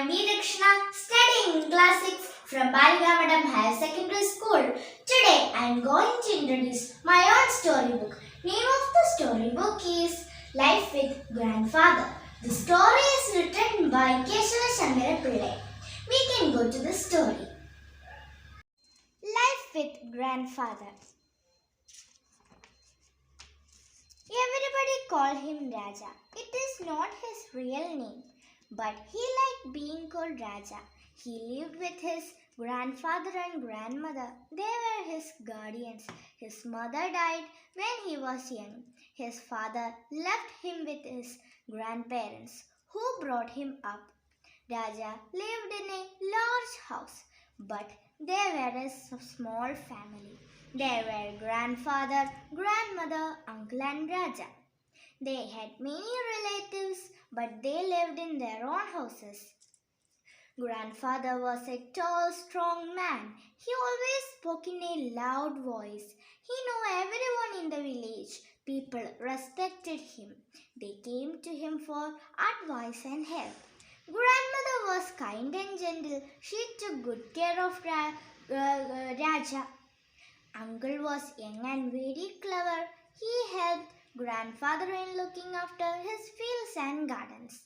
am V.Dakshina studying class 6 from Balikamatom HSS School. Today I am going to introduce my own storybook. Name of the storybook is Life with Grandfather. The story is written by Kesava Pillai. We can go to the story. Life with Grandfather. Everybody call him Raja. It is not his real name, but he liked being called Raja. He lived with his grandfather and grandmother. They were his guardians. His mother died when he was young. His father left him with his grandparents, who brought him up. Raja lived in a large house, but they were a small family. There were grandfather, grandmother, uncle and Raja. They had many relatives, but they lived in their own houses. Grandfather was a tall, strong man. He always spoke in a loud voice. He knew everyone in the village. People respected him. They came to him for advice and help. Grandmother was kind and gentle. She took good care of Raja. Uncle was young and very clever. He helped grandfather in looking after his fields and gardens.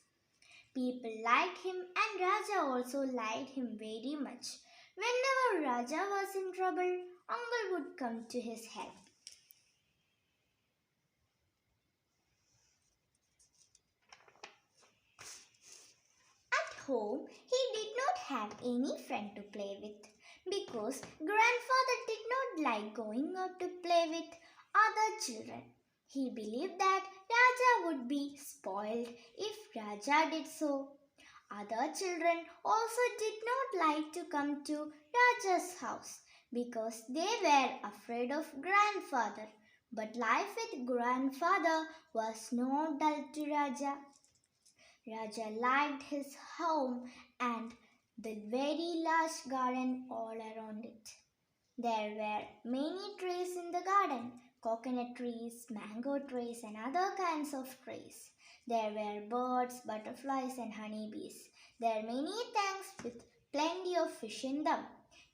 People liked him and Raja also liked him very much. Whenever Raja was in trouble, uncle would come to his help. At home, he did not have any friend to play with because grandfather did not like going out to play with other children. He believed that Raja would be spoiled if Raja did so. Other children also did not like to come to Raja's house because they were afraid of grandfather. But life with grandfather was not dull to Raja. Raja liked his home and the very large garden all around it. There were many trees in the garden, coconut trees, mango trees and other kinds of trees. There were birds, butterflies and honeybees. There were many tanks with plenty of fish in them.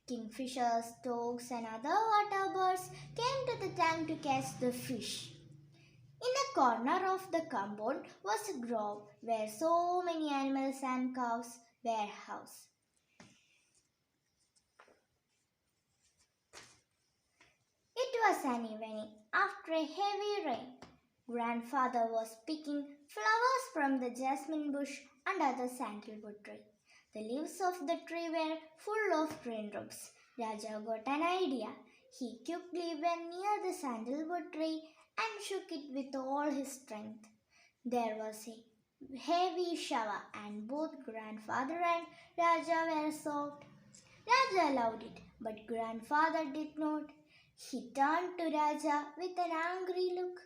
Kingfishers, storks and other water birds came to the tank to catch the fish. In a corner of the compound was a grove where so many animals and cows were housed. It was an evening after a heavy rain. Grandfather was picking flowers from the jasmine bush under the sandalwood tree. The leaves of the tree were full of raindrops. Raja got an idea. He quickly went near the sandalwood tree and shook it with all his strength. There was a heavy shower and both grandfather and Raja were soaked. Raja loved it, but grandfather did not. He turned to Raja with an angry look.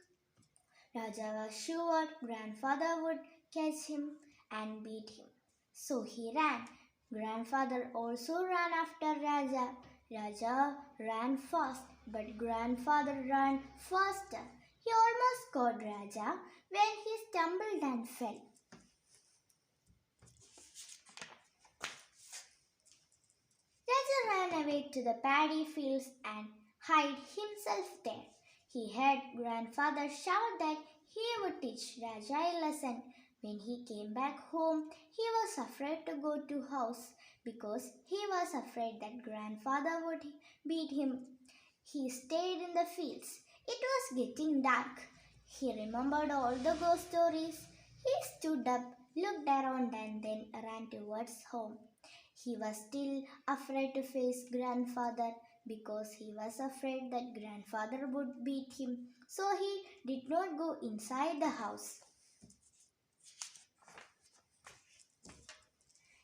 Raja was sure grandfather would catch him and beat him. So he ran. Grandfather also ran after Raja. Raja ran fast, but grandfather ran faster. He almost caught Raja when he stumbled and fell. Raja ran away to the paddy fields and hid himself there. He heard grandfather shout that he would teach Raja a lesson. When he came back home, he was afraid to go to house because he was afraid that grandfather would beat him. He stayed in the fields. It was getting dark. He remembered all the ghost stories. He stood up, looked around and then ran towards home. He was still afraid to face grandfather because he was afraid that grandfather would beat him. So he did not go inside the house.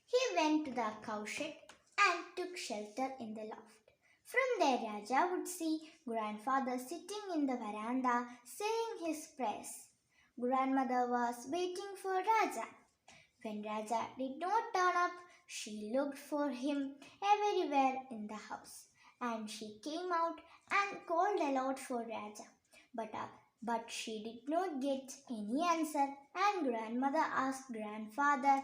He went to the cowshed and took shelter in the loft. From there Raja would see grandfather sitting in the veranda saying his prayers. Grandmother was waiting for Raja. When Raja did not turn up, she looked for him everywhere in the house and she came out and called aloud for Raja. But she did not get any answer and grandmother asked grandfather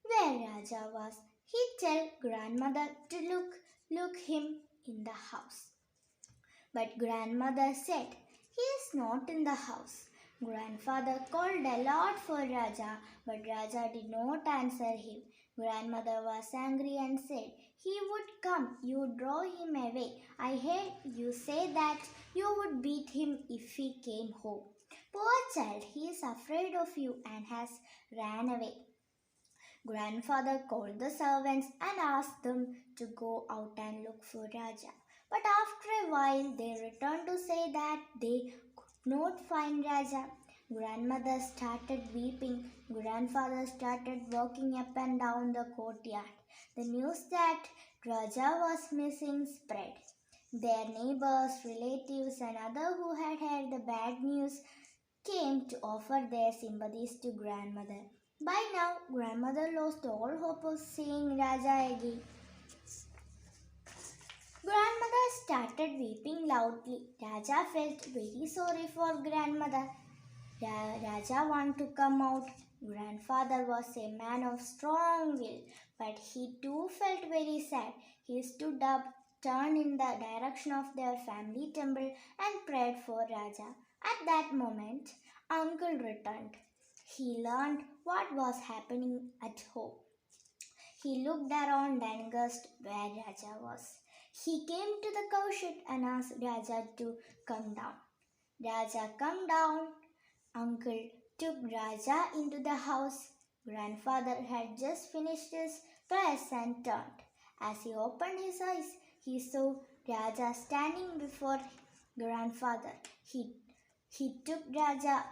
where Raja was. He tell grandmother to look him in the house. But grandmother said, he is not in the house. Grandfather called a lot for Raja, but Raja did not answer him. Grandmother was angry and said, he would come, you draw him away. I heard you say that you would beat him if he came home. Poor child, he is afraid of you and has ran away. Grandfather called the servants and asked them to go out and look for Raja. But after a while, they returned to say that they could not find Raja. Grandmother started weeping. Grandfather started walking up and down the courtyard. The news that Raja was missing spread. Their neighbors, relatives, and others who had heard the bad news came to offer their sympathies to grandmother. By now, grandmother lost all hope of seeing Raja again. Grandmother started weeping loudly. Raja felt very sorry for grandmother. Raja wanted to come out. Grandfather was a man of strong will, but he too felt very sad. He stood up, turned in the direction of their family temple, and prayed for Raja. At that moment, uncle returned. He learned what was happening at home. He looked around and guessed where Raja was. He came to the cowshed and asked Raja to come down. Raja come down. Uncle took Raja into the house. Grandfather had just finished his prayers and turned. As he opened his eyes, he saw Raja standing before grandfather. He took Raja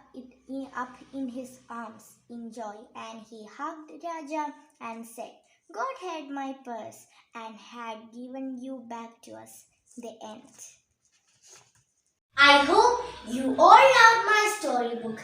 up in his arms in joy and he hugged Raja and said, God had my purse and had given you back to us. The end. I hope you all loved my storybook.